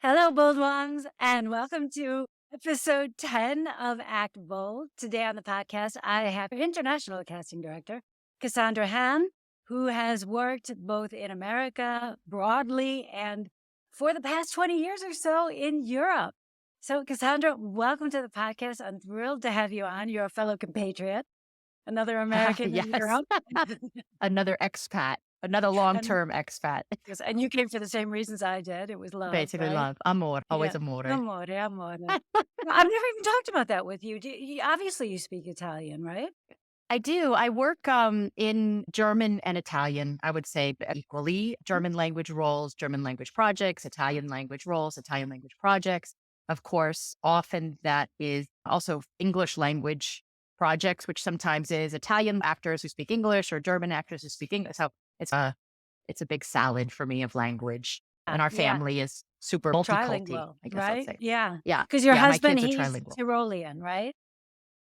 Hello, bold ones, and welcome to episode 10 of Act Bold. Today on the podcast, I have international casting director, Cassandra Han, who has worked both in America broadly and for the past 20 years or so in Europe. So, Cassandra, welcome to the podcast. I'm thrilled to have you on. You're a fellow compatriot, another American in Yes. Europe. Another expat, another and, long-term expat. yes, and you came for the same reasons I did. It was love, Basically right? love. Amor, always Yeah. amore. Amore, amore. No, I've never even talked about that with you. Obviously, you speak Italian, right? I do. I work in German and Italian, I would say equally. German language roles, German language projects, Italian language roles, Italian language projects. Of course, often that is also English language projects, which sometimes is Italian actors who speak English or German actors who speak English. So it's a big salad for me of language. And our Yeah. family is super multiculti, Trilingual, I guess I'll right? say. Yeah. Yeah. Because your Yeah. My husband, kids are he's trilingual. Tyrolean, right?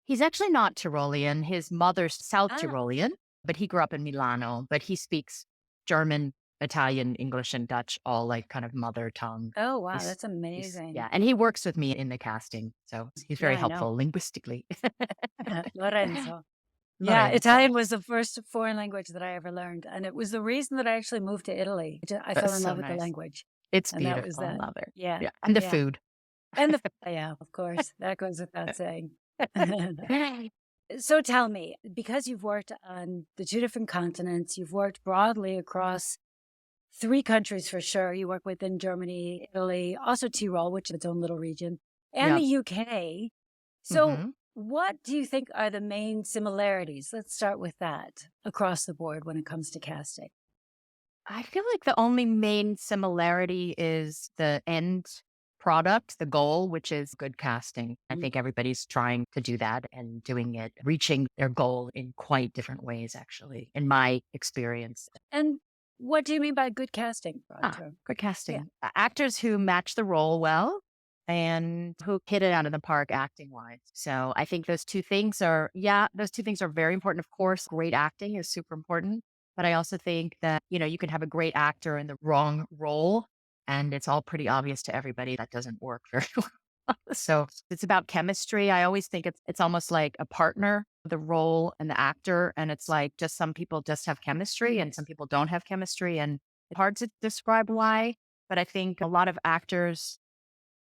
He's actually not Tyrolean. His mother's South Ah. Tyrolean, but he grew up in Milano, but he speaks German, Italian, English, and Dutch, all like kind of mother tongue. Oh, wow. He's, That's amazing. yeah. And he works with me in the casting. So he's Yeah, very I know. helpful linguistically. Lorenzo. Yeah, Lorenzo. Italian was the first foreign language that I ever learned. And it was the reason that I actually moved to Italy. I That's fell in so love with the nice. language. It's And that was beautiful. I that. love it. Yeah. Yeah. And the Yeah. food. And yeah, of course. That goes without saying. So tell me, because you've worked on the two different continents, you've worked broadly across three countries for sure. You work within Germany, Italy, also Tyrol, which is its own little region, and Yeah. the UK. So Hmm. what do you think are the main similarities? Let's start with that across the board when it comes to casting. I feel like the only main similarity is the end product, the goal, which is good casting. I Mm. think everybody's trying to do that and doing it, reaching their goal in quite different ways, actually, in my experience. And what do you mean by good casting, broad term? Good Yeah. casting. Actors who match the role well and who hit it out of the park acting wise. So I think those two things are very important. Of course, great acting is super important. But I also think that, you can have a great actor in the wrong role and it's all pretty obvious to everybody that doesn't work very well. So it's about chemistry. I always think it's almost like a partner, the role and the actor. And it's like just some people just have chemistry and some people don't have chemistry. And it's hard to describe why. But I think a lot of actors,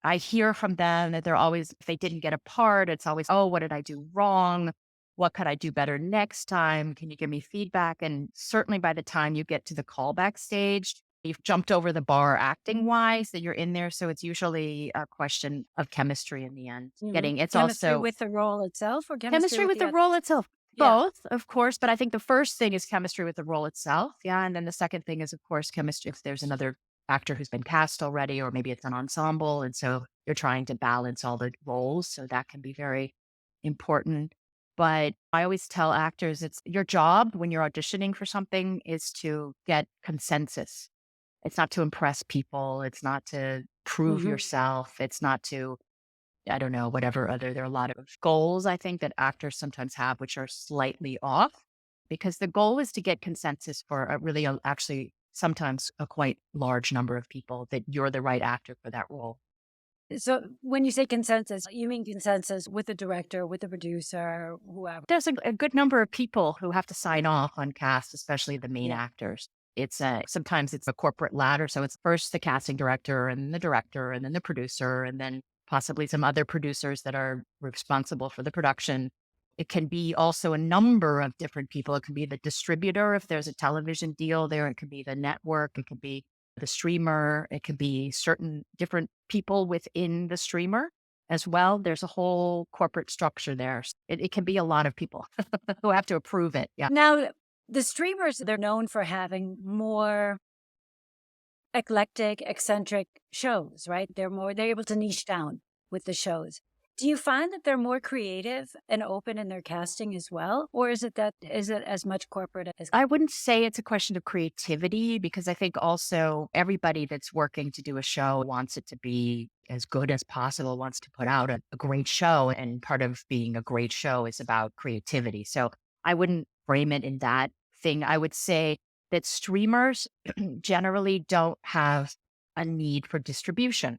I hear from them that they're always, if they didn't get a part, it's always, oh, what did I do wrong? What could I do better next time? Can you give me feedback? And certainly by the time you get to the callback stage, you've jumped over the bar acting wise that you're in there. So it's usually a question of chemistry in the end. It's Chemistry also with the role itself or chemistry chemistry with with the the other? role itself. Yeah. Both, of course, but I think the first thing is chemistry with the role itself. Yeah. And then the second thing is, of course, chemistry if there's another actor who's been cast already, or maybe it's an ensemble. And so you're trying to balance all the roles. So that can be very important. But I always tell actors it's your job when you're auditioning for something is to get consensus. It's not to impress people. It's not to prove Mhm. yourself. It's not to I don't know, whatever there are a lot of goals I think that actors sometimes have, which are slightly off because the goal is to get consensus for actually sometimes a quite large number of people that you're the right actor for that role. So when you say consensus, you mean consensus with the director, with the producer, whoever? There's a good number of people who have to sign off on cast, especially the main Yeah. actors. Sometimes it's a corporate ladder. So it's first the casting director and the director and then the producer and then possibly some other producers that are responsible for the production. It can be also a number of different people. It can be the distributor if there's a television deal there. It could be the network. It could be the streamer. It could be certain different people within the streamer as well. There's a whole corporate structure there. It can be a lot of people who have to approve it. Yeah. Now, the streamers, they're known for having more eclectic, eccentric shows, right? They're able to niche down with the shows. Do you find that they're more creative and open in their casting as well? Or is it as much corporate as? I wouldn't say it's a question of creativity because I think also everybody that's working to do a show wants it to be as good as possible, wants to put out a great show. And part of being a great show is about creativity. So I wouldn't frame it in that thing. I would say that streamers generally don't have a need for distribution.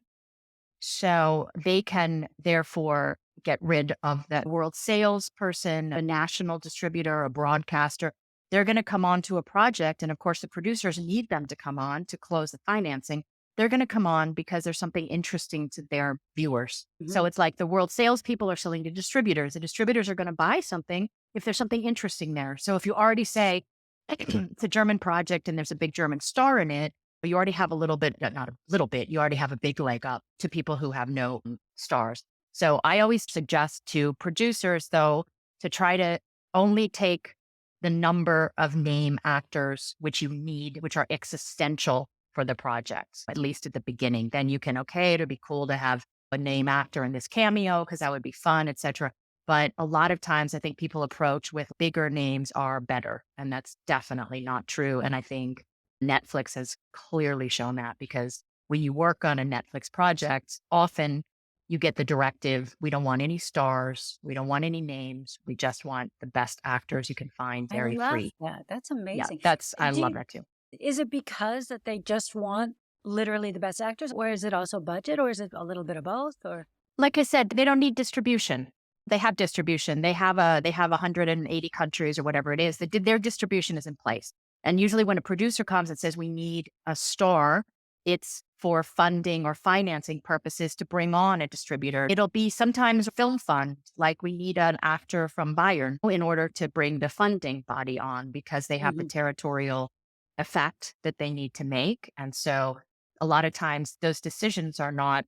So they can therefore get rid of the world salesperson, a national distributor, a broadcaster. They're going to come on to a project. And of course, the producers need them to come on to close the financing. They're going to come on because there's something interesting to their viewers. So it's like the world salespeople are selling to distributors. The distributors are going to buy something if there's something interesting there. So if you already say it's a German project and there's a big German star in it, but you already have a little bit, not a little bit, you already have a big leg up to people who have no stars. So I always suggest to producers, though, to try to only take the number of name actors which you need, which are existential for the project, at least at the beginning. Then you can, okay, it'd be cool to have a name actor in this cameo because that would be fun, etc. But a lot of times I think people approach with bigger names are better. And that's definitely not true. And I think Netflix has clearly shown that because when you work on a Netflix project, often you get the directive, we don't want any stars, we don't want any names, we just want the best actors you can find I very love free. that. That's Yeah, amazing. I Do love you, that too. is it because that they just want literally the best actors, or is it also budget, or is it a little bit of both? Or Like I said, they don't need distribution. They have distribution. They have 180 countries or whatever it is. Their distribution is in place. And usually when a producer comes and says we need a star, it's for funding or financing purposes to bring on a distributor. It'll be sometimes a film fund, like we need an actor from Bayern in order to bring the funding body on because they have the territorial effect that they need to make. And so a lot of times those decisions are not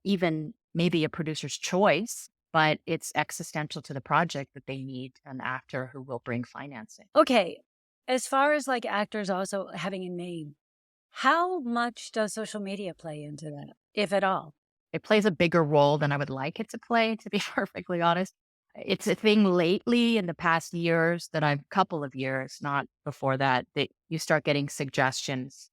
even maybe a producer's choice, but it's existential to the project that they need an actor who will bring financing. okay, as far as like actors also having a name, how much does social media play into that, if at all? It plays a bigger role than I would like it to play, to be perfectly honest. It's a thing lately in the past years that couple of years, not before that you start getting suggestions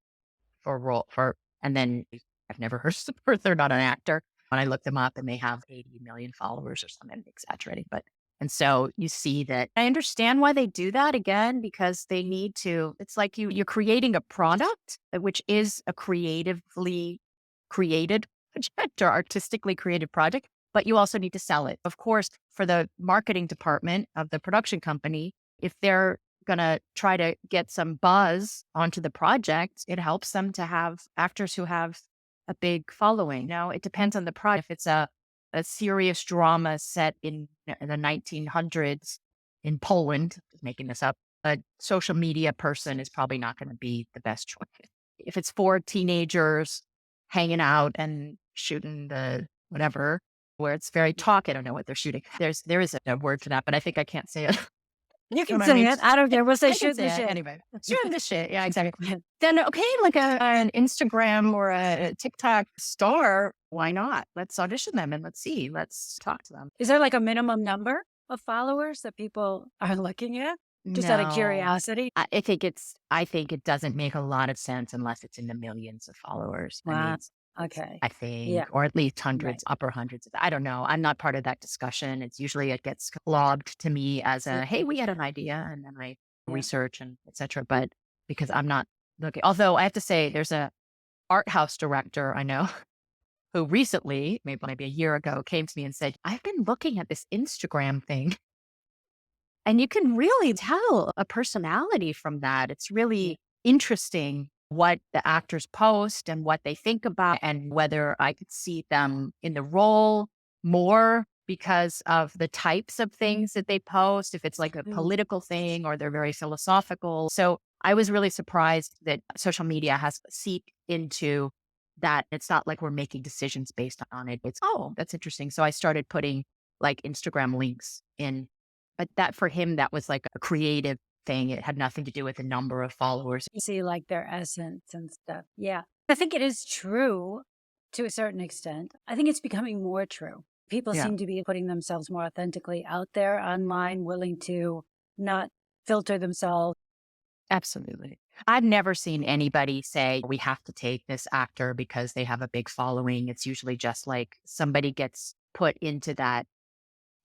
for role for, and then I've never heard of they're not an actor. When I look them up and they have 80 million followers or something, I'm exaggerating, but and so you see that I understand why they do that again, because they need to, it's like you're creating a product, which is a creatively created project or artistically created project, but you also need to sell it. Of course, for the marketing department of the production company, if they're going to try to get some buzz onto the project, it helps them to have actors who have a big following. Now, it depends on the project. If it's a serious drama set in the 1900s in Poland, just making this up, a social media person is probably not going to be the best choice. If it's for teenagers hanging out and shooting the whatever, where it's very talk, I don't know what they're shooting. There is a word for that, but I think I can't say it. You You know can what I say mean? it. I don't care. We'll say I can shoot the say it shit. anyway. Shooting the shit. Yeah, exactly. Then, okay, like an Instagram or a TikTok star, why not? Let's audition them and let's see. Let's talk to them. Is there like a minimum number of followers that people are looking at? Just out of No, curiosity. I think it doesn't make a lot of sense unless it's in the millions of followers. I mean, Wow. Okay. I Yeah. think, or at least Right. hundreds, upper hundreds. I don't know. I'm not part of that discussion. It's usually it gets lobbed to me as a, hey, we had an idea, and then I Yeah. research and etc. But because I'm not looking, although I have to say, there's a art house director I know who recently, maybe a year ago, came to me and said, I've been looking at this Instagram thing. And you can really tell a personality from that. It's really interesting what the actors post and what they think about, and whether I could see them in the role more because of the types of things that they post, if it's like a political thing or they're very philosophical. So I was really surprised that social media has seeped into that. It's not like we're making decisions based on it. It's, oh, that's interesting. So I started putting like Instagram links in, but that for him, that was like a creative thing. It had nothing to do with the number of followers. You see like their essence and stuff. Yeah. I think it is true to a certain extent. I think it's becoming more true. People Yeah, seem to be putting themselves more authentically out there online, willing to not filter themselves. absolutely. I've never seen anybody say, we have to take this actor because they have a big following. It's usually just like somebody gets put into that.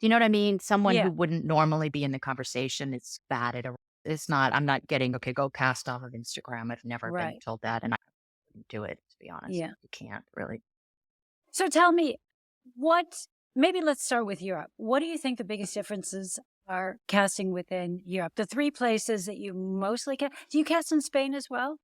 Do you know what I mean? Someone Yeah. who wouldn't normally be in the conversation. It's bad at a, it's not, I'm not getting, okay, go cast off of Instagram. I've never been Right. told that. And I couldn't do it, to be honest. Yeah. You can't really. So tell me, maybe let's start with Europe. What do you think the biggest differences are casting within Europe? The three places that you mostly cast. Do you cast in Spain as well?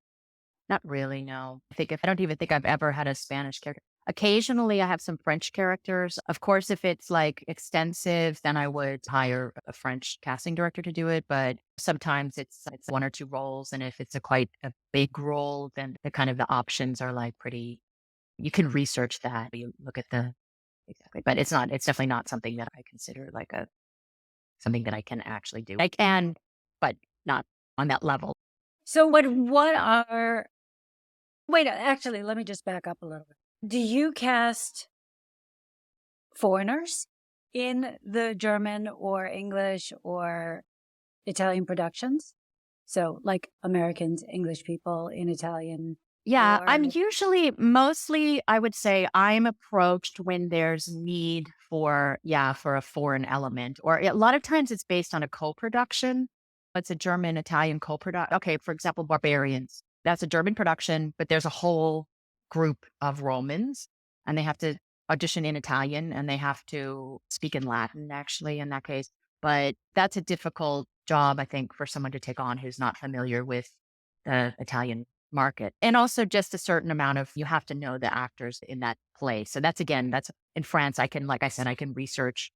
Not really, no. I don't even think I've ever had a Spanish character. Occasionally, I have some French characters. Of course, if it's like extensive, then I would hire a French casting director to do it. But sometimes it's one or two roles, and if it's quite a big role, then the options are like pretty. You can research that. You look at the exactly, but it's not. It's definitely not something that I consider like a something that I can actually do. I can, but not on that level. So what are wait, actually, let me just back up a little bit. Do you cast foreigners in the German or English or Italian productions? So like Americans, English people in Italian Yeah, or I'm usually mostly, I would say I'm approached when there's need for, yeah, for a foreign element. Or a lot of times it's based on a co-production. It's a German Italian co-production. Okay, for example, Barbarians. That's a German production, but there's a whole group of Romans and they have to audition in Italian and they have to speak in Latin, actually, in that case. But that's a difficult job, I think, for someone to take on who's not familiar with the Italian market. And also just a certain amount of, you have to know the actors in that play. So that's, again, that's in France. I can, like I said, I can research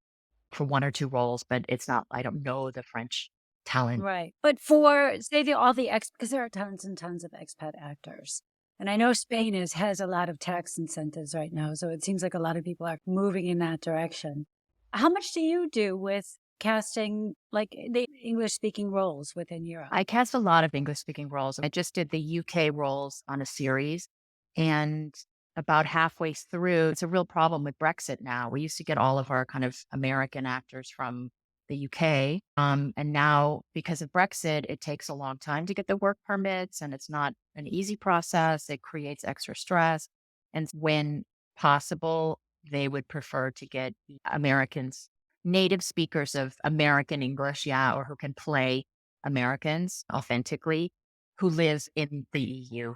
for one or two roles, but it's not, I don't know the French talent. right. But for say all the because there are tons and tons of expat actors. And I know Spain has a lot of tax incentives right now. So it seems like a lot of people are moving in that direction. How much do you do with casting like the English speaking roles within Europe? I cast a lot of English speaking roles. I just did the UK roles on a series. And about halfway through, it's a real problem with Brexit now. We used to get all of our kind of American actors from the UK. And now, because of Brexit, it takes a long time to get the work permits and it's not an easy process. It creates extra stress. And when possible, they would prefer to get Americans, native speakers of American English, yeah, or who can play Americans authentically who lives in the EU.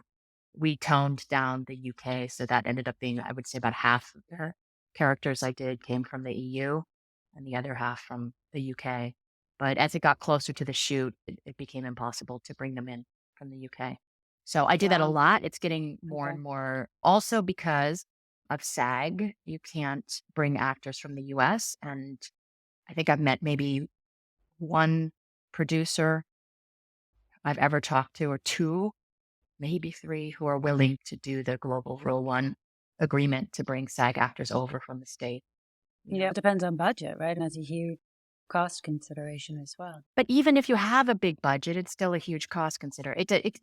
We toned down the UK, so that ended up being, I would say, about half of the characters I did came from the EU and the other half from the UK. But as it got closer to the shoot, it became impossible to bring them in from the UK. So I did that a Wow. lot. It's getting more Okay. and more also because of SAG. You can't bring actors from the US. And I think I've met maybe one producer I've ever talked to, or two, maybe three, who are willing to do the global rule one agreement to bring SAG actors over from the state. Yeah, it depends on budget, right? And that's a huge cost consideration as well. But even if you have a big budget, it's still a huge cost consider.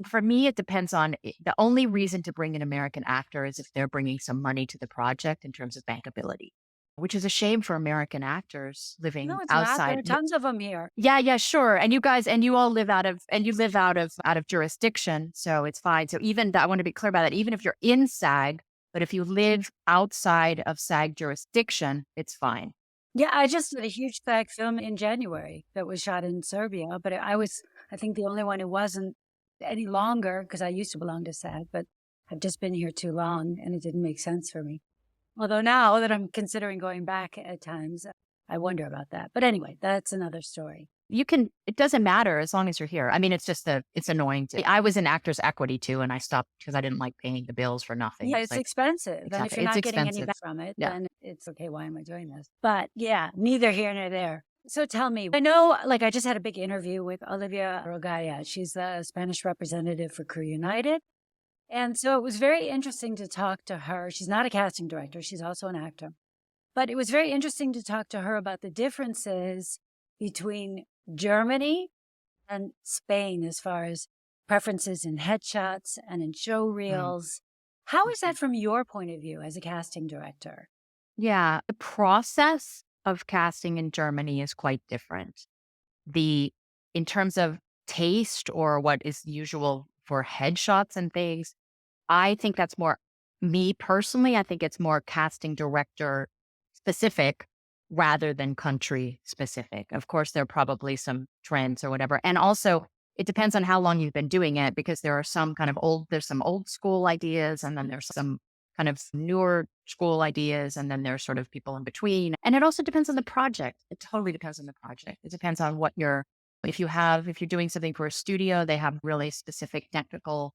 For me, it depends on the only reason to bring an American actor is if they're bringing some money to the project in terms of bankability, which is a shame for American actors living No, it's not. There are outside. tons of them here. Yeah, yeah, sure. And you all live out of jurisdiction, so it's fine. So even that, I want to be clear about that. Even if you're in SAG, but if you live outside of SAG jurisdiction, it's fine. Yeah, I just did a huge SAG film in January that was shot in Serbia, but I think, the only one who wasn't any longer because I used to belong to SAG, but I've just been here too long and it didn't make sense for me. Although now that I'm considering going back at times, I wonder about that. But anyway, that's another story. It doesn't matter as long as you're here. I mean, it's annoying. I was in Actors Equity too, and I stopped because I didn't like paying the bills for nothing. Yeah, it's expensive. And if Exactly. you're It's not getting any expensive. back from it, Yeah. then it's okay. Why am I doing this? But yeah, neither here nor there. So tell me, I know, like, I just had a big interview with Olivia Rogaya. She's the Spanish representative for Crew United. And so it was very interesting to talk to her. She's not a casting director, she's also an actor. But it was very interesting to talk to her about the differences between Germany and Spain as far as preferences in headshots and in show reels. How is that from your point of view as a casting director? Yeah, the process of casting in Germany is quite different. In terms of taste or what is usual for headshots and things, I think that's more me personally. I think it's more casting director specific rather than country specific. Of course, there are probably some trends or whatever. And also, it depends on how long you've been doing it because there's some old school ideas and then there's some kind of newer school ideas. And then there's sort of people in between. And it also depends on the project. It totally depends on the project. It depends on what if you're doing something for a studio, they have really specific technical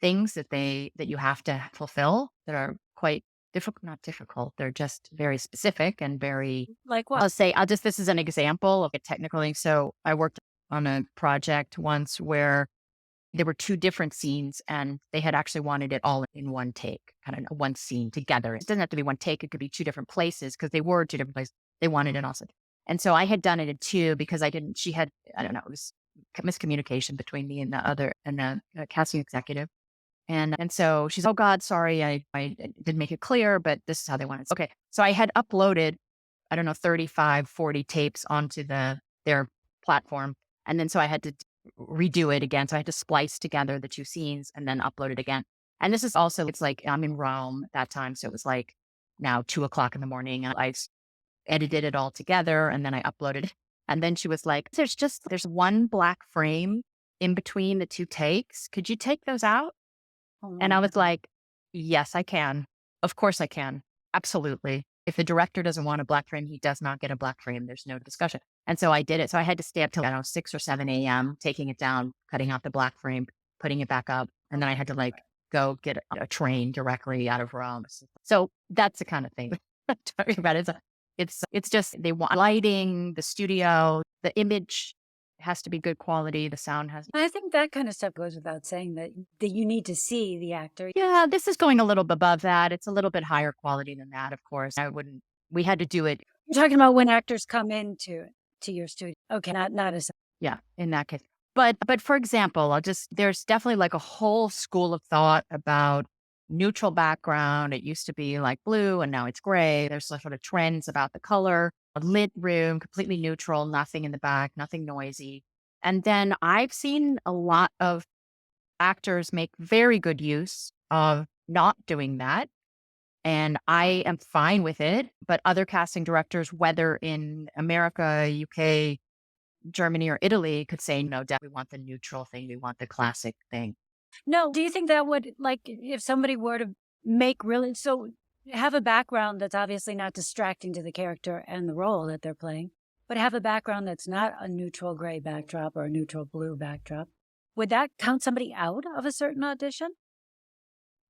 things that you have to fulfill that are quite difficult, not difficult. They're just very specific and very, Like what? this is an example of a technical thing. So I worked on a project once where there were two different scenes and they had actually wanted it all in one take, kind of one scene together. It doesn't have to be one take. It could be two different places because they were two different places. They wanted it also. And so I had done it in two because she had, I don't know, it was miscommunication between me and the casting executive. And so she's, oh God, sorry, I didn't make it clear, but this is how they want it. Okay. So I had uploaded, I don't know, 35, 40 tapes onto their platform. And then so I had to redo it again. So I had to splice together the two scenes and then upload it again. And this is also, it's like, I'm in Rome at that time. So it was like now 2:00 in the morning. I edited it all together and then I uploaded it. And then she was like, there's one black frame in between the two takes. Could you take those out? Oh, And I was like, yes, I can. Of course I can. Absolutely. If the director doesn't want a black frame, he does not get a black frame. There's no discussion. And so I did it. So I had to stay up till, I don't know, 6 or 7 a.m., taking it down, cutting out the black frame, putting it back up. And then I had to go get a train directly out of Rome. So that's the kind of thing I'm talking about. It's just, they want lighting, the studio, the image has to be good quality. The sound has. I think that kind of stuff goes without saying that you need to see the actor. Yeah, this is going a little bit above that. It's a little bit higher quality than that, of course. We had to do it. You're talking about when actors come into your studio. Okay, not as Yeah, in that case. But for example, there's definitely like a whole school of thought about neutral background. It used to be like blue and now it's gray. There's sort of trends about the color, a lit room, completely neutral, nothing in the back, nothing noisy. And then I've seen a lot of actors make very good use of not doing that. And I am fine with it. But other casting directors, whether in America, UK, Germany, or Italy, could say, no, Deb, we want the neutral thing. We want the classic thing. No, do you think that would, like, if somebody were to have a background that's obviously not distracting to the character and the role that they're playing, but have a background that's not a neutral gray backdrop or a neutral blue backdrop, would that count somebody out of a certain audition?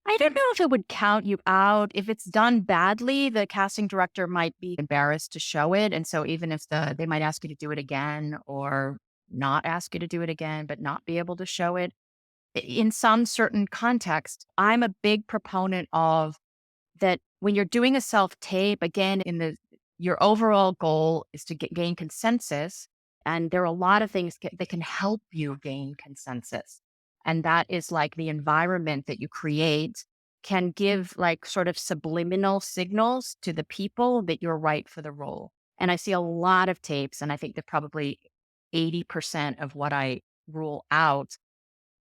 I don't know if it would count you out. If it's done badly, the casting director might be embarrassed to show it. And so even if they might ask you to do it again or not ask you to do it again, but not be able to show it. In some certain context, I'm a big proponent of that when you're doing a self-tape, again, your overall goal is to gain consensus. And there are a lot of things that can help you gain consensus. And that is like the environment that you create can give like sort of subliminal signals to the people that you're right for the role. And I see a lot of tapes, and I think that probably 80% of what I rule out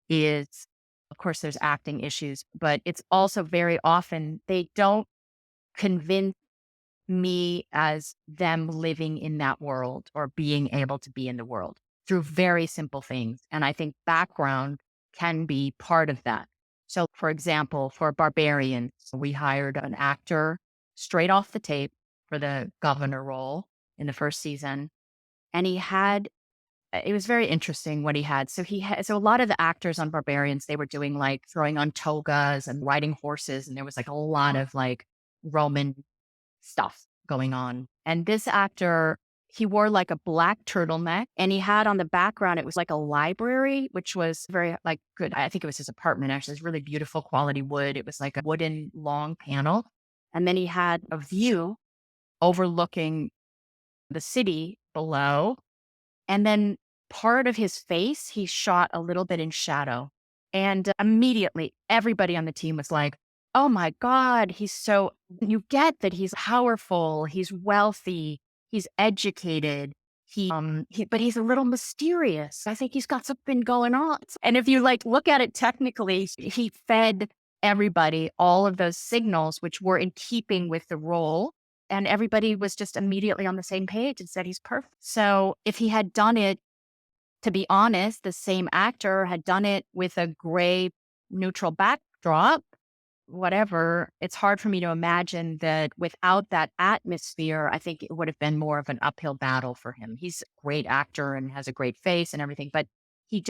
is, of course, there's acting issues, but it's also very often they don't convince me as them living in that world or being able to be in the world through very simple things. And I think background can be part of that. So, for example, for Barbarians, we hired an actor straight off the tape for the governor role in the first season. And it was very interesting what he had. So so a lot of the actors on Barbarians, they were doing like throwing on togas and riding horses. And there was like a lot of like Roman stuff going on. And this actor, he wore like a black turtleneck and he had on the background, it was like a library, which was very like good. I think it was his apartment, actually. It's really beautiful quality wood. It was like a wooden long panel. And then he had a view overlooking the city below. And then part of his face, he shot a little bit in shadow. And immediately everybody on the team was like, oh my God, you get that he's powerful, he's wealthy, he's educated, but he's a little mysterious. I think he's got something going on. And if you like look at it technically, he fed everybody all of those signals, which were in keeping with the role. And everybody was just immediately on the same page and said he's perfect. So if he had done it, to be honest, the same actor had done it with a gray neutral backdrop, whatever, it's hard for me to imagine that without that atmosphere, I think it would have been more of an uphill battle for him. He's a great actor and has a great face and everything, but he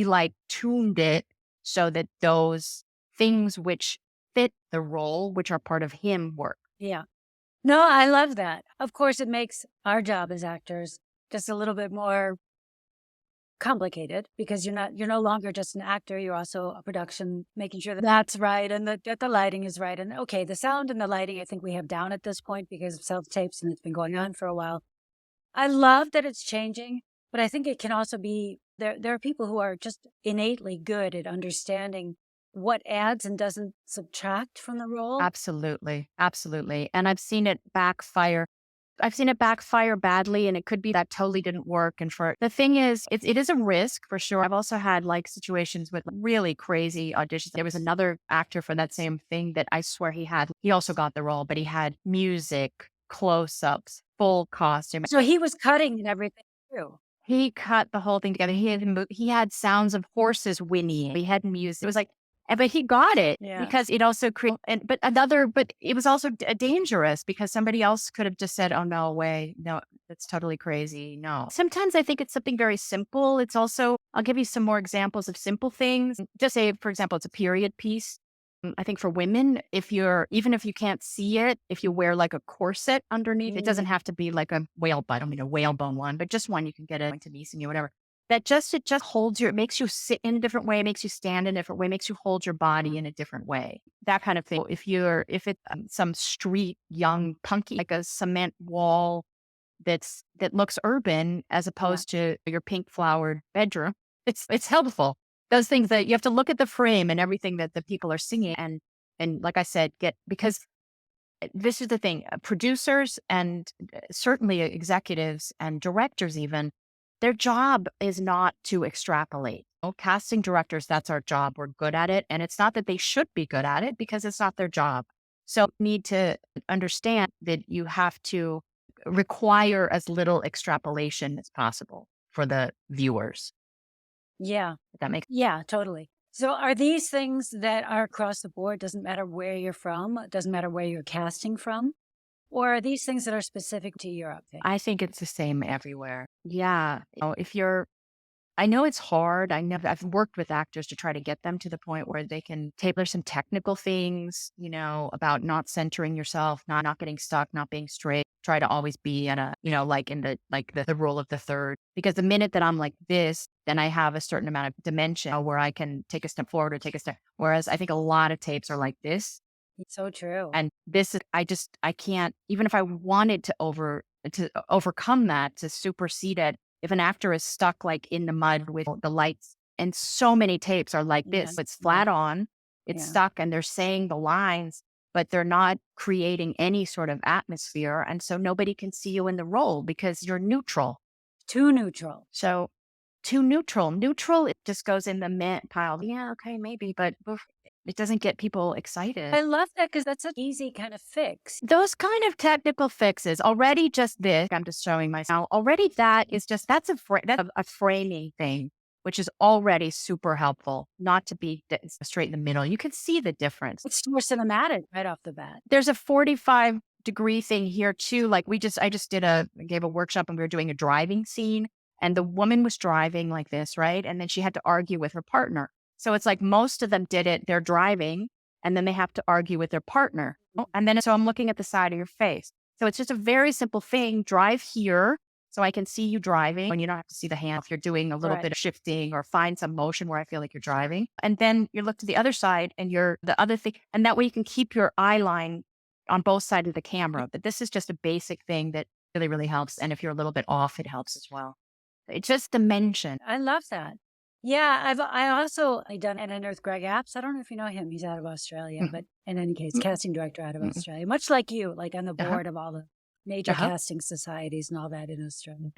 like tuned it so that those things which fit the role, which are part of him, work. Yeah. No, I love that. Of course, it makes our job as actors just a little bit more complicated because you're no longer just an actor. You're also a production, making sure that that's right and that the lighting is right. And okay, the sound and the lighting, I think we have down at this point because of self-tapes and it's been going on for a while. I love that it's changing, but I think it can also be there are people who are just innately good at understanding what adds and doesn't subtract from the role. Absolutely. Absolutely. And I've seen it backfire. I've seen it backfire badly, and it could be that totally didn't work. And for the thing is, it is a risk for sure. I've also had like situations with really crazy auditions. There was another actor for that same thing that I swear he also got the role, but he had music, close ups, full costume. So he was cutting and everything too. He cut the whole thing together. He had sounds of horses whinnying. He had music. It was like, but he got it because it also created. But it was also dangerous because somebody else could have just said, "Oh no way, no, that's totally crazy." No. Sometimes I think it's something very simple. It's also I'll give you some more examples of simple things. Just say, for example, it's a period piece. I think for women, even if you can't see it, if you wear like a corset underneath, it doesn't have to be like a whale bone. I don't mean a whalebone one, but just one you can get it to niece and you, whatever. It just holds it makes you sit in a different way, makes you stand in a different way, makes you hold your body in a different way. That kind of thing. If it's some street young punky, like a cement wall that looks urban as opposed to your pink flowered bedroom, it's helpful. Those things that you have to look at the frame and everything that the people are singing. And like I said, because this is the thing, producers and certainly executives and directors even, their job is not to extrapolate. Casting directors, that's our job. We're good at it. And it's not that they should be good at it because it's not their job. So you need to understand that you have to require as little extrapolation as possible for the viewers. Yeah. That makes Yeah, totally. So are these things that are across the board? Doesn't matter where you're from, doesn't matter where you're casting from? Or are these things that are specific to Europe? I think it's the same everywhere. Yeah. I know it's hard. I've worked with actors to try to get them to the point where they can tailor some technical things, about not centering yourself, not getting stuck, not being straight. Try to always be at a, like in the role of the third. Because the minute that I'm like this, then I have a certain amount of dimension where I can take a step forward or take a step. Whereas I think a lot of tapes are like this. So true. And this is, I can't, even if I wanted to overcome that, to supersede it, if an actor is stuck like in the mud with the lights, and so many tapes are like this, it's flat on, it's stuck, and they're saying the lines, but they're not creating any sort of atmosphere. And so nobody can see you in the role because you're neutral. Too neutral. So too neutral. Neutral, it just goes in the meh pile. Yeah, okay, maybe, but it doesn't get people excited. I love that because that's an easy kind of fix. Those kind of technical fixes, already just this, I'm just showing myself, already that's a framing thing, which is already super helpful, not to be straight in the middle. You can see the difference. It's more cinematic right off the bat. There's a 45-degree thing here too. Like I just gave a workshop and we were doing a driving scene and the woman was driving like this, right? And then she had to argue with her partner. So it's like most of them did it, they're driving, and then they have to argue with their partner. And then so I'm looking at the side of your face. So it's just a very simple thing. Drive here so I can see you driving. And you don't have to see the hand if you're doing a little bit of shifting or find some motion where I feel like you're driving. And then you look to the other side and you're the other thing. And that way you can keep your eye line on both sides of the camera. But this is just a basic thing that really, really helps. And if you're a little bit off, it helps as well. It's just dimension. I love that. Yeah, I also done an intern with Greg Apps. I don't know if you know him. He's out of Australia, but in any case, casting director out of Australia, much like you, like on the board of all the major casting societies and all that in Australia.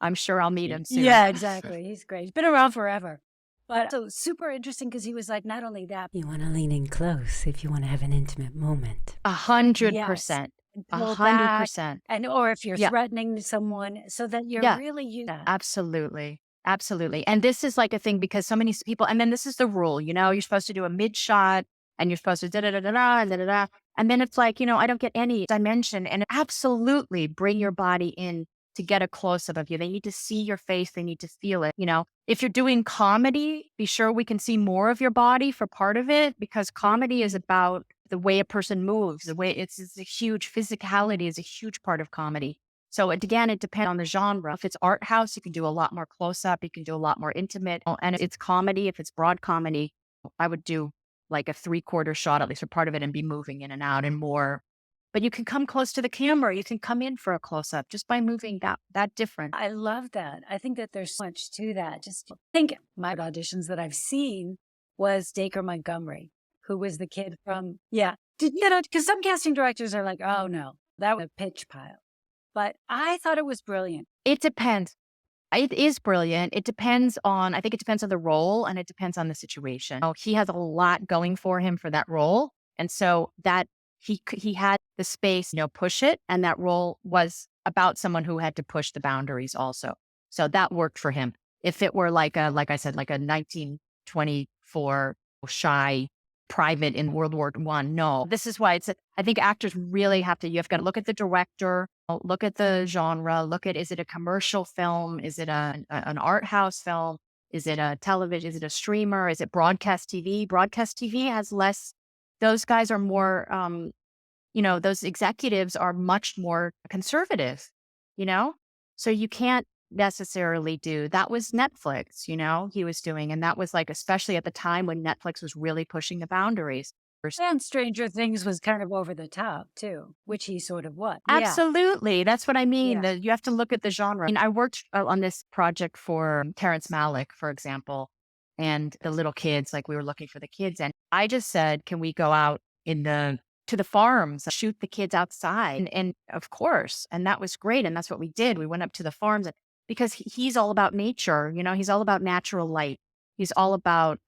I'm sure I'll meet him soon. Yeah, exactly. He's great. He's been around forever. But so super interesting because he was like, not only that, you want to lean in close if you want to have an intimate moment. 100%. 100%. And or if you're threatening someone, so that you're really using that. Absolutely. Absolutely. And this is like a thing because so many people, and then this is the rule, you're supposed to do a mid shot and you're supposed to da da da da da da da da. And then it's like, I don't get any dimension. And absolutely bring your body in to get a close up of you. They need to see your face. They need to feel it. If you're doing comedy, be sure we can see more of your body for part of it, because comedy is about the way a person moves, the way it's a huge physicality is a huge part of comedy. So again, it depends on the genre. If it's art house, you can do a lot more close up. You can do a lot more intimate. And if it's comedy, if it's broad comedy, I would do like a 3/4 shot, at least for part of it, and be moving in and out and more. But you can come close to the camera. You can come in for a close up just by moving that different. I love that. I think that there's so much to that. Just think my auditions that I've seen was Dacre Montgomery, who was the kid from, yeah. Because some casting directors are like, oh no, that was a pitch pile. But I thought it was brilliant. It depends. It is brilliant. I think it depends on the role and it depends on the situation. Oh, he has a lot going for him for that role. And so that he had the space, push it. And that role was about someone who had to push the boundaries also. So that worked for him. If it were like I said, like a 1924 shy private in World War I, no. This is why I think actors really you have got to look at the director, look at the genre, is it a commercial film? Is it an art house film? Is it a television? Is it a streamer? Is it broadcast TV? Broadcast TV has less, those guys are more, those executives are much more conservative, so you can't necessarily do that. Was Netflix, he was doing, and that was like, especially at the time when Netflix was really pushing the boundaries. And Stranger Things was kind of over the top too, which he sort of was. Absolutely. That's what I mean. Yeah. You have to look at the genre. I mean, I worked on this project for Terrence Malick, for example, and the little kids, like we were looking for the kids. And I just said, can we go out to the farms, shoot the kids outside? And of course, and that was great. And that's what we did. We went up to the farms because he's all about nature, he's all about natural light. He's all about,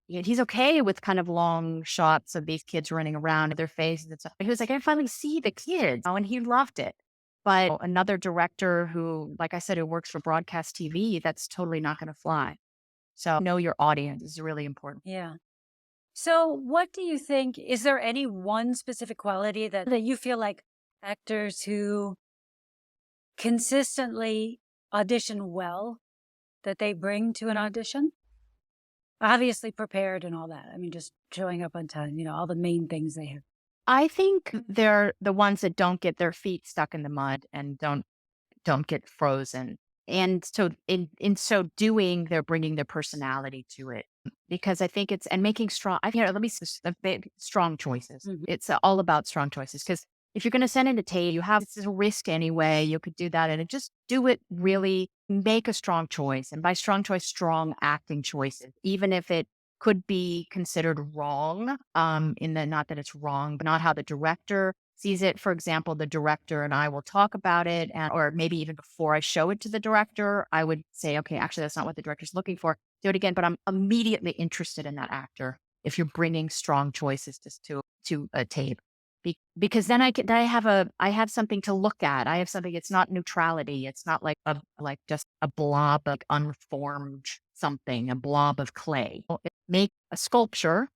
he's okay with kind of long shots of these kids running around, their faces and stuff. He was like, I finally see the kids. And he loved it. But another director who, like I said, who works for broadcast TV, that's totally not going to fly. So know your audience is really important. Yeah. So what do you think, is there any one specific quality that you feel like actors who consistently audition well, that they bring to an audition? Obviously prepared and all that. I mean, just showing up on time, all the main things they have. I think they're the ones that don't get their feet stuck in the mud and don't get frozen. And so in so doing, they're bringing their personality to it, because I think and making strong choices. Mhm. It's all about strong choices, because if you're going to send in a tape, it's a risk anyway. You could do that and just do it, really make a strong choice. And by strong choice, strong acting choices, even if it could be considered wrong, not that it's wrong, but not how the director sees it. For example, the director and I will talk about it, or maybe even before I show it to the director, I would say, okay, actually, that's not what the director's looking for. Do it again, but I'm immediately interested in that actor if you're bringing strong choices to a tape. Because then I have something to look at. I have something. It's not neutrality. It's not like just a blob of unformed something, a blob of clay. Make a sculpture,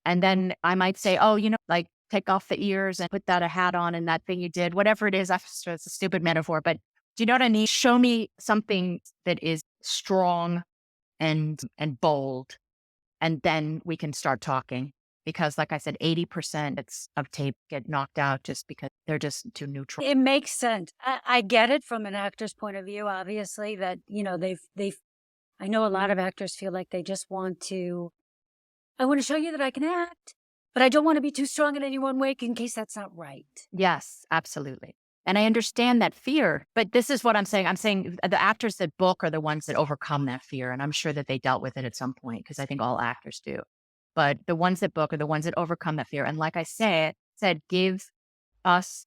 and then I might say, oh, like take off the ears and put a hat on, and that thing you did, whatever it is. It's a stupid metaphor, but do you know what I mean? Show me something that is strong and bold, and then we can start talking. Because like I said, 80% of tape get knocked out just because they're just too neutral. It makes sense. I get it from an actor's point of view, obviously, that, I know a lot of actors feel like they just I want to show you that I can act, but I don't want to be too strong in any one way in case that's not right. Yes, absolutely. And I understand that fear, but this is what I'm saying. I'm saying the actors that book are the ones that overcome that fear. And I'm sure that they dealt with it at some point, because I think all actors do. But the ones that book are the ones that overcome that fear. And like I said, give us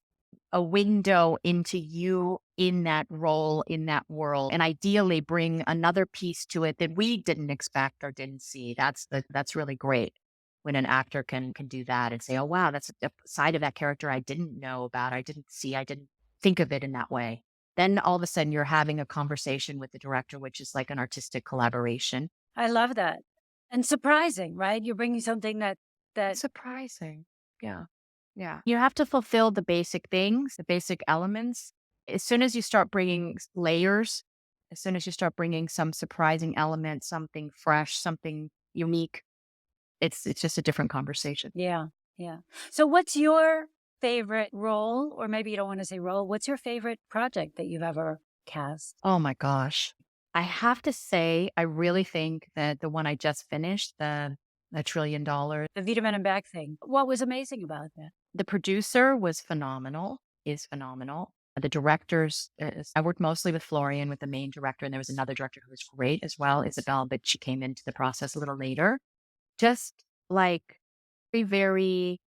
a window into you in that role, in that world, and ideally bring another piece to it that we didn't expect or didn't see. That's really great when an actor can do that and say, oh, wow, that's a side of that character I didn't know about. I didn't see. I didn't think of it in that way. then all of a sudden you're having a conversation with the director, which is like an artistic collaboration. I love that. And surprising, right? You're bringing something that Surprising. Yeah. Yeah. You have to fulfill the basic things, the basic elements. As soon as you start bringing layers, as soon as you start bringing some surprising element, something fresh, something unique, it's just a different conversation. Yeah. Yeah. So what's your favorite role, or maybe you don't want to say role, what's your favorite project that you've ever cast? Oh my gosh. I have to say, I really think that the one I just finished, the $1 trillion, The Wiedemann and Beck thing. What was amazing about that? the producer was phenomenal, is phenomenal. The directors, I worked mostly with Florian, with the main director, and there was another director who was great as well, Isabel, but she came into the process a little later. Just like very, very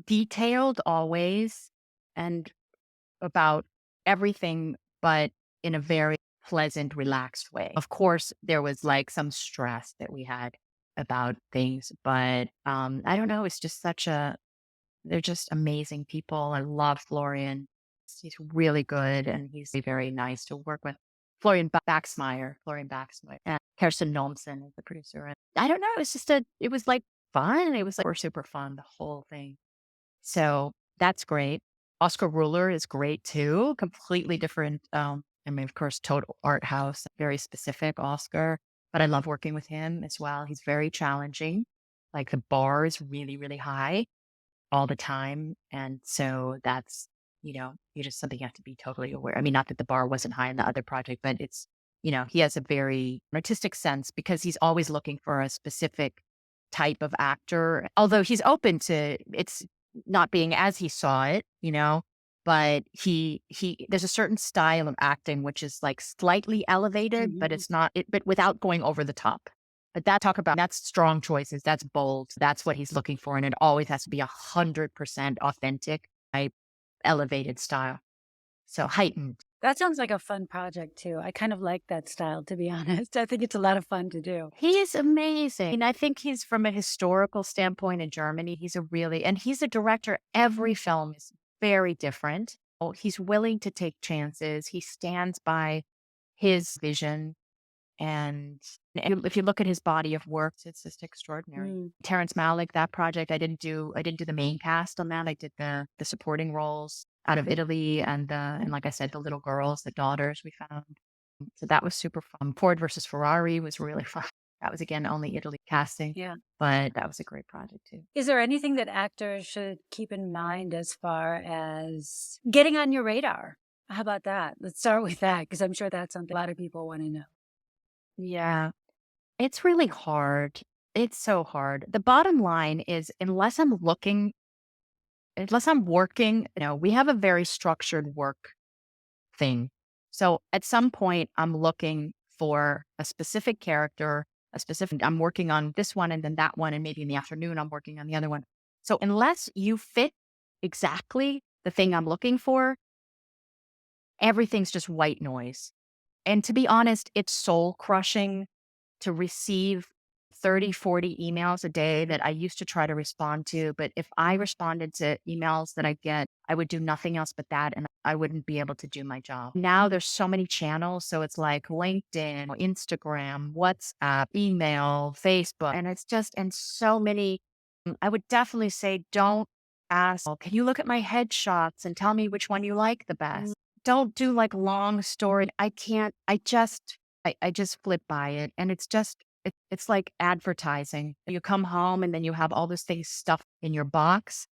detailed always and about everything, but in a very pleasant, relaxed way. Of course, there was like some stress that we had about things, but I don't know. It's just they're just amazing people. I love Florian. He's really good and he's very nice to work with. Florian Baxmeyer, and Kirsten Nomsen is the producer. And I don't know. It was like fun. It was like super fun, the whole thing. So that's great. Oscar Ruler is great too. Completely different. I mean, of course, total art house, very specific Oscar, but I love working with him as well. He's very challenging. Like the bar is really, really high all the time. And so that's, you just something you have to be totally aware. I mean, not that the bar wasn't high in the other project, but it's, he has a very artistic sense because he's always looking for a specific type of actor, although he's open to it's not being as he saw it, but he there's a certain style of acting which is like slightly elevated, but it's not it, but without going over the top. But that's strong choices. That's bold. That's what he's looking for. And it always has to be 100% authentic, type, elevated style. So heightened. That sounds like a fun project too. I kind of like that style, to be honest. I think it's a lot of fun to do. He is amazing. And I think he's from a historical standpoint in Germany. And he's a director. Every film is very different. Oh, he's willing to take chances. He stands by his vision. And if you look at his body of work, it's just extraordinary. Terrence Malick, that project, I didn't do the main cast on that. I did the supporting roles out of Italy and like I said, the little girls, the daughters we found. So that was super fun. Ford versus Ferrari was really fun. That was again only Italy casting. Yeah. But that was a great project too. Is there anything that actors should keep in mind as far as getting on your radar? How about that? Let's start with that, because I'm sure that's something a lot of people want to know. Yeah, it's really hard. It's so hard. The bottom line is, unless I'm working, we have a very structured work thing. So at some point, I'm looking for a specific character, I'm working on this one and then that one. And maybe in the afternoon, I'm working on the other one. So unless you fit exactly the thing I'm looking for, everything's just white noise. And to be honest, it's soul crushing to receive 30, 40 emails a day that I used to try to respond to. But if I responded to emails that I get, I would do nothing else but that. And I wouldn't be able to do my job. Now there's so many channels. So it's like LinkedIn, Instagram, WhatsApp, email, Facebook. And so many, I would definitely say, don't ask, can you look at my headshots and tell me which one you like the best? Don't do like long story. I just flip by it. And it's like advertising. You come home and then you have all those things stuffed in your box.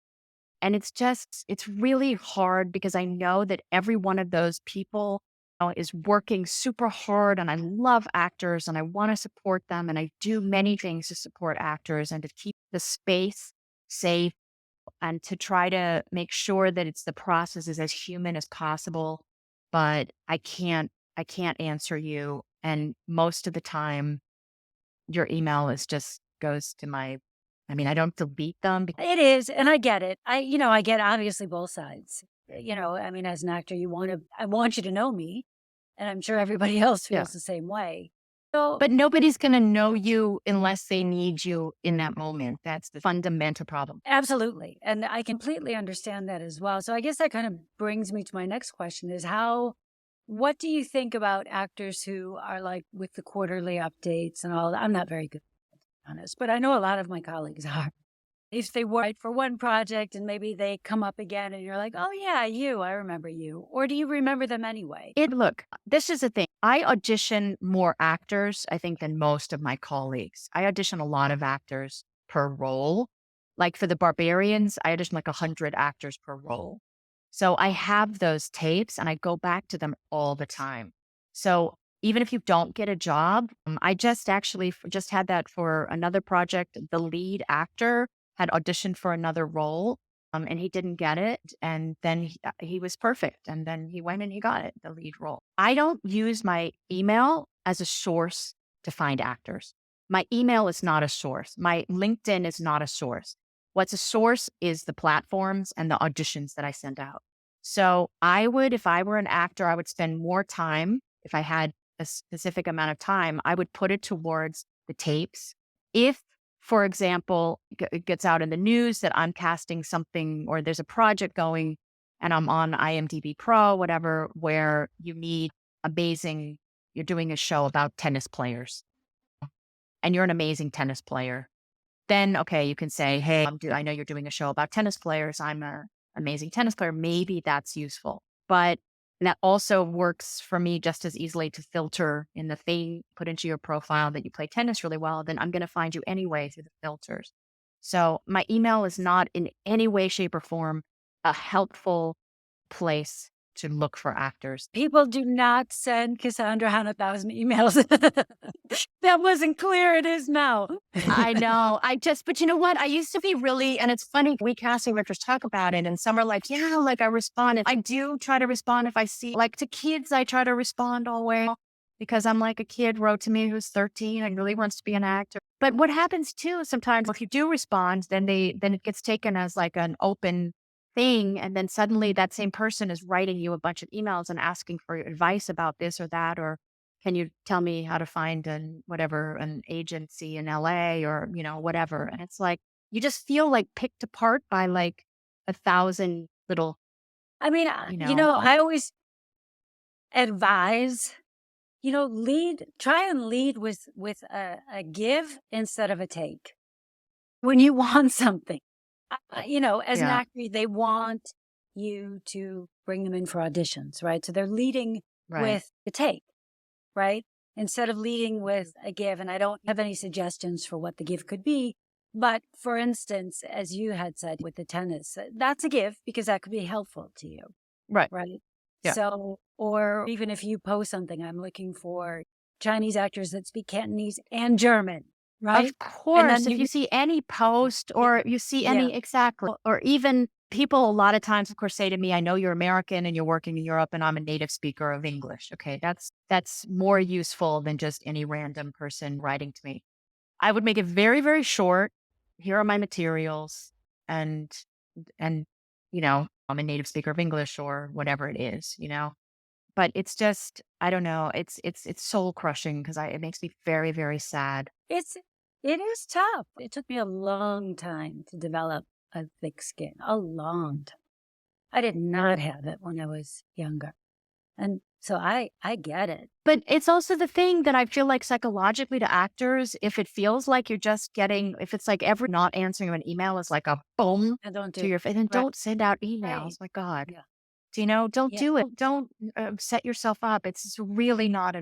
And it's really hard because I know that every one of those people is working super hard, and I love actors and I want to support them. And I do many things to support actors and to keep the space safe and to try to make sure that the process is as human as possible. But I can't answer you. And most of the time, your email goes to I don't delete them. It is. And I get it. I get obviously both sides. As an actor, I want you to know me. And I'm sure everybody else feels the same way. So, but nobody's going to know you unless they need you in that moment. That's the fundamental problem. Absolutely. And I completely understand that as well. So I guess that kind of brings me to my next question is how What do you think about actors who are like with the quarterly updates and all that? I'm not very good, to be honest, but I know a lot of my colleagues are. If they work for one project and maybe they come up again and you're like, oh yeah, I remember you. Or do you remember them anyway? Look, this is the thing. I audition more actors, I think, than most of my colleagues. I audition a lot of actors per role. Like for the Barbarians, I audition like 100 actors per role. So I have those tapes and I go back to them all the time. So even if you don't get a job, I just actually just had that for another project. The lead actor had auditioned for another role, and he didn't get it. And then he was perfect. And then he went and he got it, the lead role. I don't use my email as a source to find actors. My email is not a source. My LinkedIn is not a source. What's a source is the platforms and the auditions that I send out. So I would, if I were an actor, I would spend more time. If I had a specific amount of time, I would put it towards the tapes. If, for example, it gets out in the news that I'm casting something or there's a project going and I'm on IMDb Pro, whatever, where you need you're doing a show about tennis players and you're an amazing tennis player, then, okay, you can say, hey, I know you're doing a show about tennis players. I'm an amazing tennis player. Maybe that's useful. But that also works for me just as easily to filter in the thing, put into your profile that you play tennis really well. Then I'm going to find you anyway through the filters. So my email is not in any way, shape, or form a helpful place to look for actors. People do not send Cassandra Han 1,000 emails. That wasn't clear. It is now. I know. But you know what? I used to be really, and it's funny, we casting directors talk about it and some are like, yeah, like I respond. I do try to respond if I see, like to kids, I try to respond always because I'm like a kid wrote to me who's 13 and really wants to be an actor. But what happens too, sometimes if you do respond, then it gets taken as like an open thing. And then suddenly that same person is writing you a bunch of emails and asking for your advice about this or that, or can you tell me how to find an agency in LA or, whatever. And it's like, you just feel like picked apart by like 1,000 little, I mean, I always advise, try and lead with a give instead of a take. When you want something, as an actor, they want you to bring them in for auditions, right? So they're leading with the take, right? Instead of leading with a give. And I don't have any suggestions for what the give could be. But for instance, as you had said with the tennis, that's a give because that could be helpful to you. Right. Right. Yeah. So, or even if you post something, I'm looking for Chinese actors that speak Cantonese and German. Right? Of course, if you see any post or you see any, exactly, or even people a lot of times, of course, say to me, I know you're American and you're working in Europe and I'm a native speaker of English. Okay, that's more useful than just any random person writing to me. I would make it very, very short. Here are my materials and I'm a native speaker of English or whatever it is, But it's just, I don't know, it's soul crushing because it makes me very, very sad. It is tough. It took me a long time to develop a thick skin, a long time. I did not have it when I was younger. And so I get it. But it's also the thing that I feel like psychologically to actors, if it feels like you're just getting, if it's like every not answering an email is like a boom to your face, then don't send out emails. My God. Yeah. Don't do it. Don't set yourself up. It's really not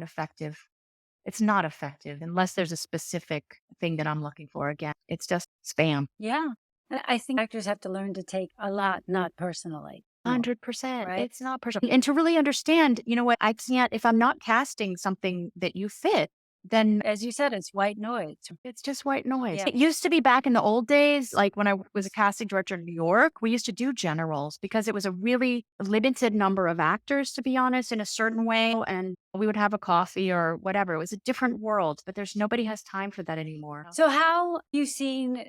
it's not effective unless there's a specific thing that I'm looking for. Again, it's just spam. Yeah. I think actors have to learn to take a lot, not personally. 100%. Right? It's not personal. And to really understand, what I can't, if I'm not casting something that you fit, then as you said, it's white noise. It's just white noise. Yeah. It used to be back in the old days, like when I was a casting director in New York, we used to do generals because it was a really limited number of actors, to be honest, in a certain way. And we would have a coffee or whatever. It was a different world, but nobody has time for that anymore. So how have you seen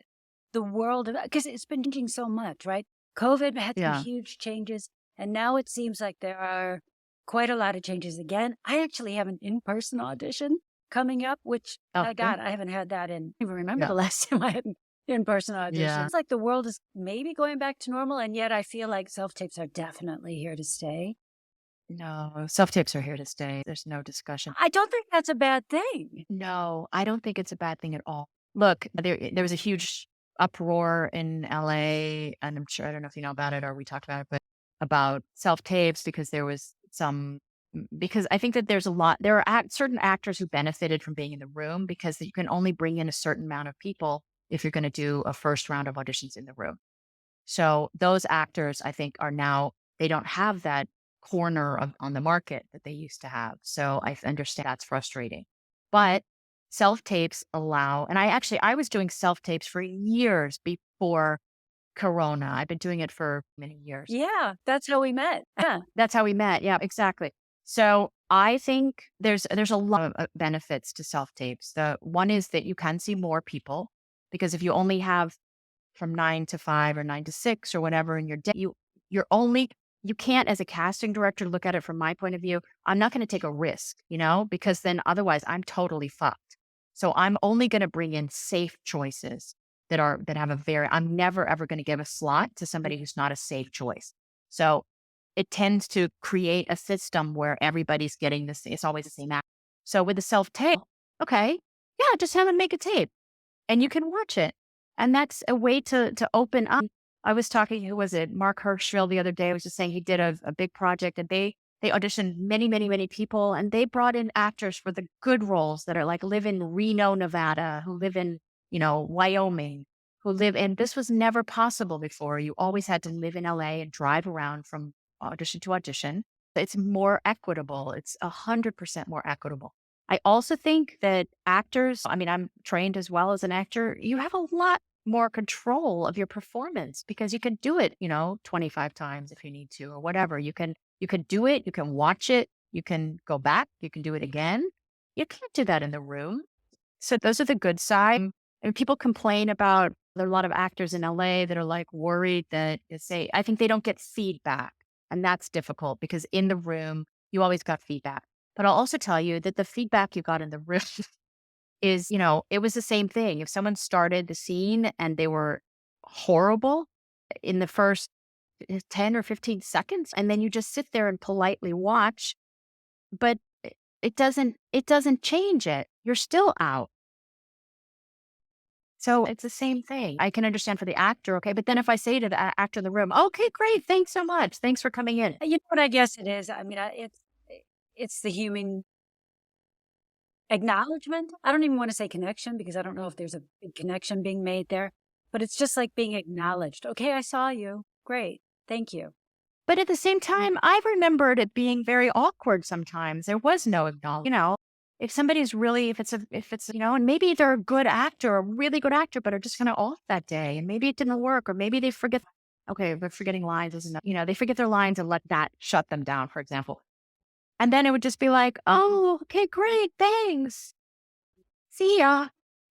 the world, because it's been changing so much, right? COVID had some huge changes. And now it seems like there are quite a lot of changes again. I actually have an in-person audition coming up, which, God, I haven't had that I don't even remember the last time I had an in-person audition. Yeah. It's like the world is maybe going back to normal, and yet I feel like self-tapes are definitely here to stay. No, self-tapes are here to stay. There's no discussion. I don't think that's a bad thing. No, I don't think it's a bad thing at all. Look, there was a huge uproar in LA, and I'm sure I don't know if you know about it or we talked about it, but about self-tapes because there was because I think that there are certain actors who benefited from being in the room because you can only bring in a certain amount of people if you're going to do a first round of auditions in the room. So those actors, I think, are now, they don't have that corner on the market that they used to have. So I understand that's frustrating. But self tapes allow, and I was doing self tapes for years before Corona. I've been doing it for many years. Yeah, that's how we met. Yeah. That's how we met. Yeah, exactly. So I think there's a lot of benefits to self tapes. The one is that you can see more people because if you only have from 9 to 5 or 9 to 6 or whatever in your day, you can't as a casting director look at it from my point of view. I'm not going to take a risk, because then otherwise I'm totally fucked. So I'm only going to bring in safe choices that have I'm never ever going to give a slot to somebody who's not a safe choice. So it tends to create a system where everybody's getting this. It's always the same act. So with the self tape, okay, yeah, just have them make a tape and you can watch it. And that's a way to open up. I was talking, who was it? Mark Hirschfield the other day. I was just saying he did a big project and they auditioned many, many, many people and they brought in actors for the good roles that are like live in Reno, Nevada, who live in, Wyoming, and this was never possible before. You always had to live in LA and drive around from audition to audition. It's more equitable. It's 100% more equitable. I also think that actors, I'm trained as well as an actor, you have a lot more control of your performance because you can do it, 25 times if you need to or whatever. You can do it, you can watch it, you can go back, you can do it again. You can't do that in the room. So those are the good side. And people complain about, there are a lot of actors in LA that are like worried that I think they don't get feedback. And that's difficult because in the room, you always got feedback. But I'll also tell you that the feedback you got in the room is, it was the same thing. If someone started the scene and they were horrible in the first 10 or 15 seconds, and then you just sit there and politely watch, but it doesn't change it. You're still out. So it's the same thing. I can understand for the actor, okay, but then if I say to the actor in the room, okay, great, thanks so much. Thanks for coming in. You know what I guess it is? It's the human acknowledgement. I don't even want to say connection because I don't know if there's a big connection being made there, but it's just like being acknowledged. Okay, I saw you. Great. Thank you. But at the same time, I remembered it being very awkward sometimes. There was no acknowledgement. If somebody's really, if it's, and maybe they're a good actor, a really good actor, but are just kind of off that day and maybe it didn't work or maybe they forget, okay, but forgetting lines isn't, they forget their lines and let that shut them down, for example. And then it would just be like, oh, okay, great, thanks. See ya.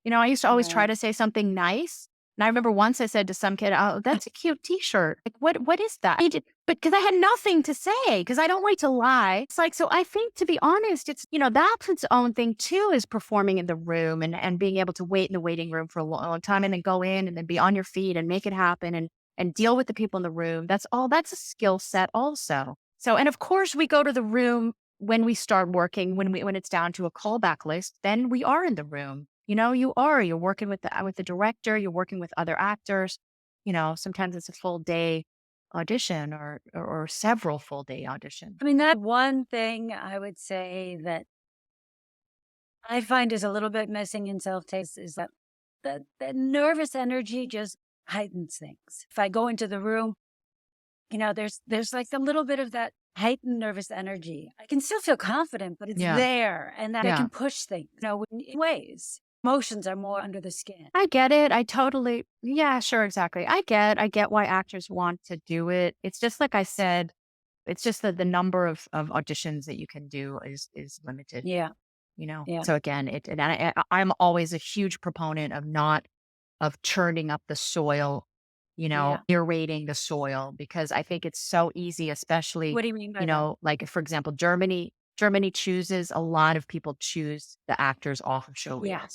I used to always try to say something nice. And I remember once I said to some kid, oh, that's a cute t-shirt. Like, what is that? But because I had nothing to say, because I don't like to lie. It's like, so I think, to be honest, it's, that's its own thing too, is performing in the room and being able to wait in the waiting room for a long time and then go in and then be on your feet and make it happen and deal with the people in the room. That's a skill set also. So, and of course we go to the room when we start working, when it's down to a callback list, then we are in the room. You're working with the director, you're working with other actors. Sometimes it's a full day audition or several full day auditions. That one thing I would say that I find is a little bit missing in self-tapes is that the nervous energy just heightens things. If I go into the room, there's like a little bit of that heightened nervous energy. I can still feel confident, but it's there and that I can push things, in ways. Emotions are more under the skin. I get it. Sure, exactly. I get why actors want to do it. It's just like I said, it's just that the number of auditions that you can do is limited. Yeah. So again, I'm always a huge proponent of churning up the soil, aerating the soil, because I think it's so easy, especially, what do you mean by that? Like, for example, Germany chooses, a lot of people choose the actors off of showreels. Yeah.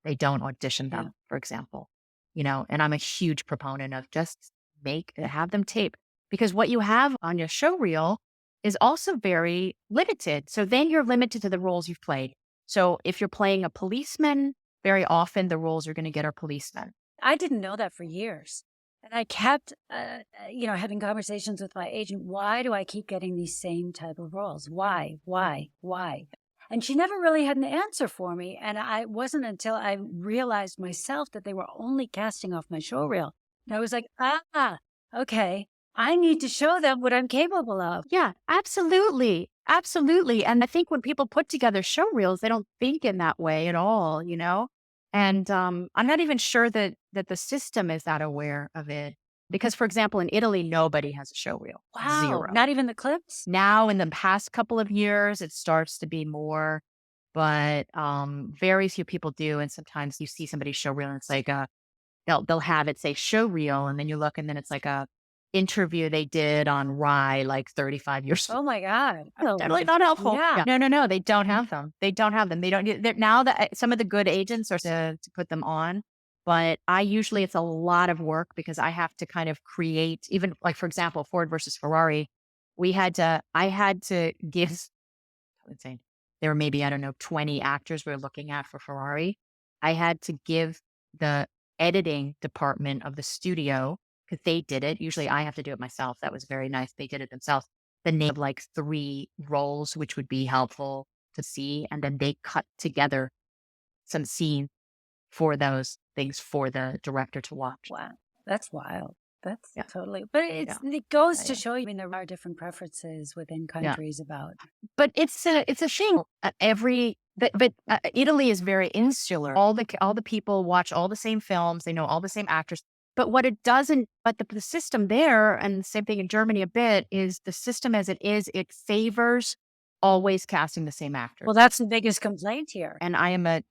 They don't audition them, for example, and I'm a huge proponent of just have them tape, because what you have on your showreel is also very limited. So then you're limited to the roles you've played. So if you're playing a policeman, very often the roles you're going to get are policemen. I didn't know that for years. And I kept, having conversations with my agent. Why do I keep getting these same type of roles? Why? And she never really had an answer for me. And it wasn't until I realized myself that they were only casting off my showreel. And I was like, okay, I need to show them what I'm capable of. Yeah, absolutely. Absolutely. And I think when people put together showreels, they don't think in that way at all, And I'm not even sure that the system is that aware of it. Because, for example, in Italy, nobody has a showreel. Wow. Zero. Not even the clips? Now, in the past couple of years, it starts to be more, but very few people do. And sometimes you see somebody's showreel and it's like they'll have it say showreel, and then you look and then it's like a interview they did on Rye like 35 years ago. Oh my God. Totally not helpful. Yeah. No, they don't have them. They don't have them. They don't now that some of the good agents are to put them on. But it's a lot of work because I have to kind of create, even like, for example, Ford versus Ferrari, I had to give, insane. There were maybe, I don't know, 20 actors we were looking at for Ferrari. I had to give the editing department of the studio, because they did it. Usually I have to do it myself. That was very nice. They did it themselves. The name of like 3 roles, which would be helpful to see. And then they cut together some scenes for those things for the director to watch. Wow. That's wild. That's Yeah. totally, but it goes to show you, I mean, there are different preferences within countries about. But it's a shame. Italy is very insular. All the people watch all the same films. They know all the same actors. But what it doesn't, but the system there, and the same thing in Germany a bit, is the system as it is, it favors always casting the same actors. Well, that's the biggest complaint here. And I am but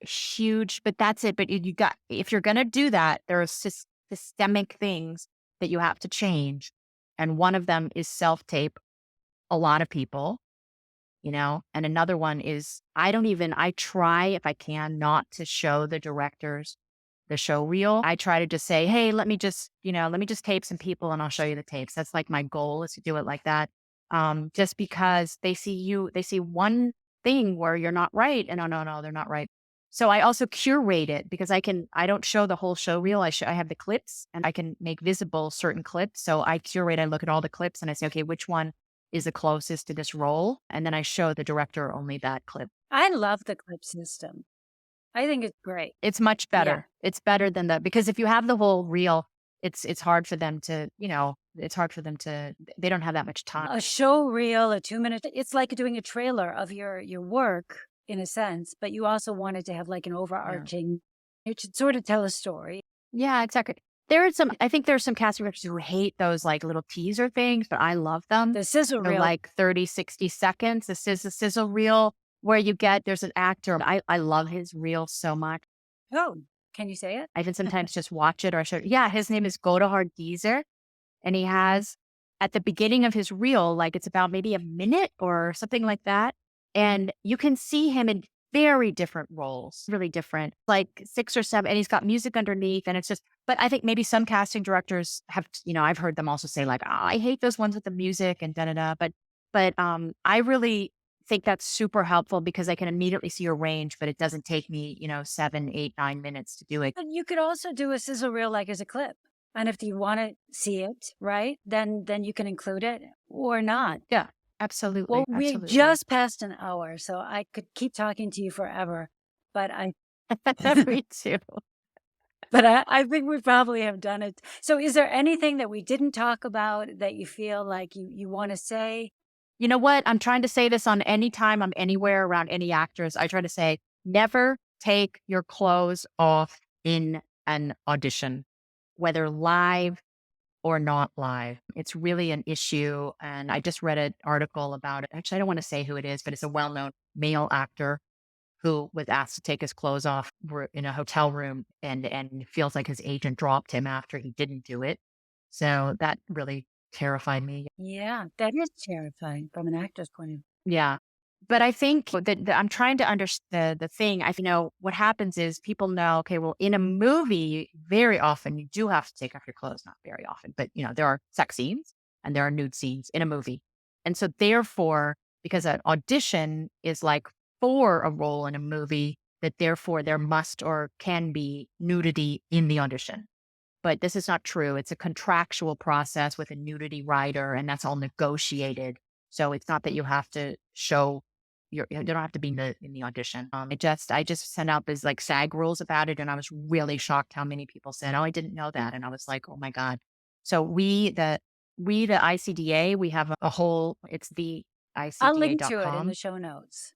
that's it. But if you're going to do that, there are systemic things that you have to change. And one of them is self-tape a lot of people, and another one is I try if I can not to show the directors the show reel. I try to just say, hey, let me just tape some people and I'll show you the tapes. That's like my goal, is to do it like that. Just because they see one thing where you're not right. And no, they're not right. So I also curate it because I don't show the whole show reel. I have the clips and I can make visible certain clips. So I curate, I look at all the clips and I say, okay, which one is the closest to this role? And then I show the director only that clip. I love the clip system. I think it's great. It's much better. Yeah. It's better than because if you have the whole reel, it's hard for them to, they don't have that much time. A show reel, a 2-minute, it's like doing a trailer of your work in a sense, but you also wanted to have like an overarching, it should sort of tell a story. Yeah, exactly. I think there's some casting directors who hate those like little teaser things, but I love them. The sizzle They're reel. like 30, 60 seconds. This is a sizzle reel where there's an actor. I love his reel so much. Oh, can you say it? I even sometimes just watch it or his name is Godehard Giese. And he has at the beginning of his reel, like it's about maybe a minute or something like that. And you can see him in very different roles, really different, like 6 or 7, and he's got music underneath. And it's just, but I think maybe some casting directors have, I've heard them also say like, oh, I hate those ones with the music and da-da-da. But I really think that's super helpful because I can immediately see your range, but it doesn't take me, 7, 8, 9 minutes to do it. But you could also do a sizzle reel like as a clip. And if you want to see it, right, then you can include it or not. Yeah, absolutely. Well, absolutely. we just passed an hour, so I could keep talking to you forever. But Me too. But I think we probably have done it. So is there anything that we didn't talk about that you feel like you want to say? You know what? I'm trying to say this on any time I'm anywhere around any actors. I try to say, never take your clothes off in an audition, whether live or not live. It's really an issue. And I just read an article about it. Actually, I don't want to say who it is, but it's a well-known male actor who was asked to take his clothes off in a hotel room and feels like his agent dropped him after he didn't do it. So that really terrified me. Yeah, that is terrifying from an actor's point of view. Yeah. But I think that I'm trying to understand the thing. What happens is people know, okay, well, in a movie, very often you do have to take off your clothes. Not very often, but there are sex scenes and there are nude scenes in a movie. And so therefore, because an audition is like for a role in a movie, that therefore there must or can be nudity in the audition. But this is not true. It's a contractual process with a nudity writer, and that's all negotiated. So it's not that you have to show you don't have to be in the audition. I just sent out these like SAG rules about it, and I was really shocked how many people said, "Oh, I didn't know that," and I was like, "Oh my god!" So the ICDA, we have a whole. It's the I'll link to it in the ICDA.com. show notes.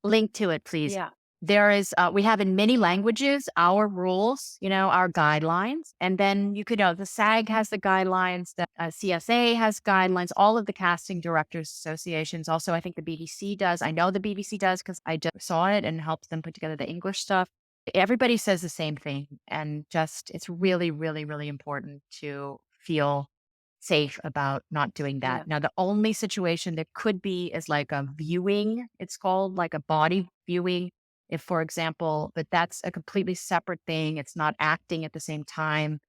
Link to it, please. Yeah. There is, we have in many languages our rules, our guidelines. And then the SAG has the guidelines, the CSA has guidelines, all of the casting directors associations. Also, I think the BBC does. I know the BBC does because I just saw it and helped them put together the English stuff. Everybody says the same thing. And it's really, really, really important to feel safe about not doing that. Yeah. Now, the only situation there could be is like a viewing. It's called like a body viewing. If, for example, but that's a completely separate thing. It's not acting at the same time.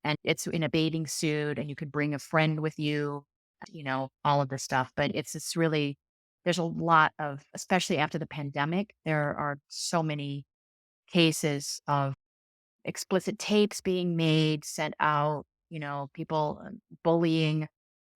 And it's in a bathing suit, and you could bring a friend with you, all of this stuff. But it's really, there's a lot of, especially after the pandemic, there are so many cases of explicit tapes being made, sent out, people bullying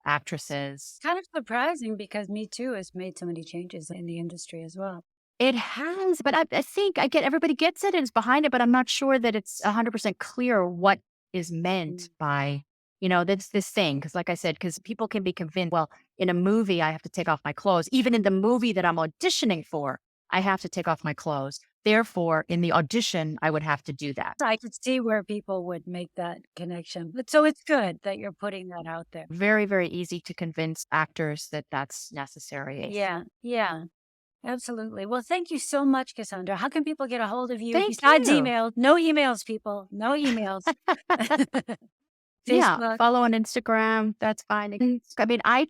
actresses. Kind of surprising because Me Too has made so many changes in the industry as well. It has, but I think everybody gets it and is behind it, but I'm not sure that it's 100% clear what is meant by, that's this thing. Because like I said, because people can be convinced, well, in a movie, I have to take off my clothes. Even in the movie that I'm auditioning for, I have to take off my clothes. Therefore, in the audition, I would have to do that. I could see where people would make that connection. But so it's good that you're putting that out there. Very, very easy to convince actors that that's necessary. Yeah. Yeah. Absolutely. Well, thank you so much, Cassandra. How can people get a hold of you? Thank Besides you. email, no emails, people. No emails. Yeah, Facebook. follow on Instagram. That's fine. I mean, I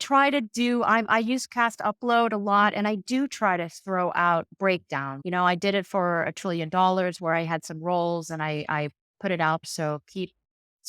use Cast Upload a lot, and I do try to throw out breakdown. I did it for $1 trillion where I had some roles and I put it out. So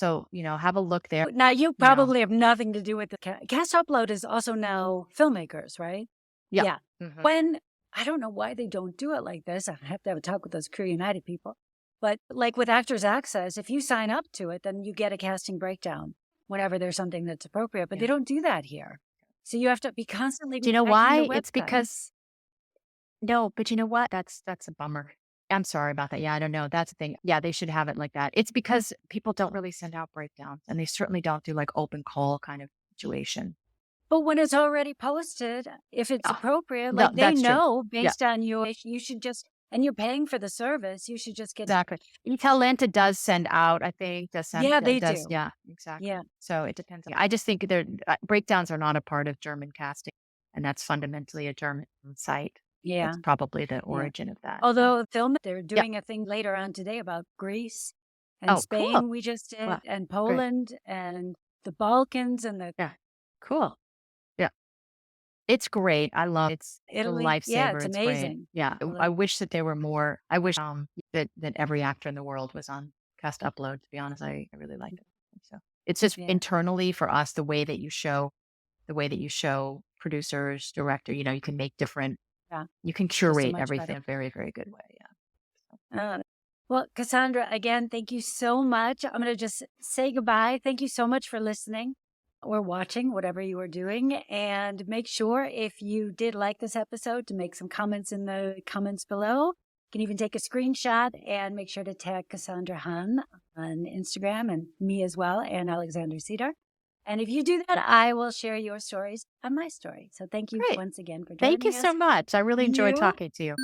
have a look there. Now, you probably have nothing to do with the Cast Upload is also now filmmakers, right? Yeah. When, I don't know why they don't do it like this. I have to have a talk with those Crew United people. But like with Actors Access, if you sign up to it, then you get a casting breakdown whenever there's something that's appropriate. But they don't do that here. So you have to be constantly. Do you know why? It's because, no, but you know what? That's a bummer. I'm sorry about that. Yeah, I don't know. That's the thing. Yeah, they should have it like that. It's because people don't really send out breakdowns, and they certainly don't do like open call kind of situation. But when it's already posted, if it's appropriate, like they know based on you should just, and you're paying for the service, you should just get. Exactly. Intelenta does send out, I think. They do. Yeah, exactly. Yeah. So it depends. I just think breakdowns are not a part of German casting, and that's fundamentally a German site. Yeah. It's probably the origin of that. Although they're doing a thing later on today about Greece and Spain, cool. we just did, Wow. and Poland and the Balkans and the. Yeah. Cool. Yeah. It's great. I love it. It's Italy. a lifesaver. Yeah, it's great. amazing. Yeah. I wish that there were more. I wish that every actor in the world was on Cast Upload, to be honest. I really like it. So it's just internally for us, the way that you show producers, director, you can make different, you can curate everything in a very, very good way. Yeah. Well, Cassandra, again, thank you so much. I'm going to just say goodbye. Thank you so much for listening or watching, whatever you are doing. And make sure if you did like this episode to make some comments in the comments below. You can even take a screenshot and make sure to tag Cassandra Han on Instagram and me as well, and Alexander-Sieder. And if you do that, I will share your stories on my story. So thank you once again for joining us. Thank you so much. I really enjoyed talking to you.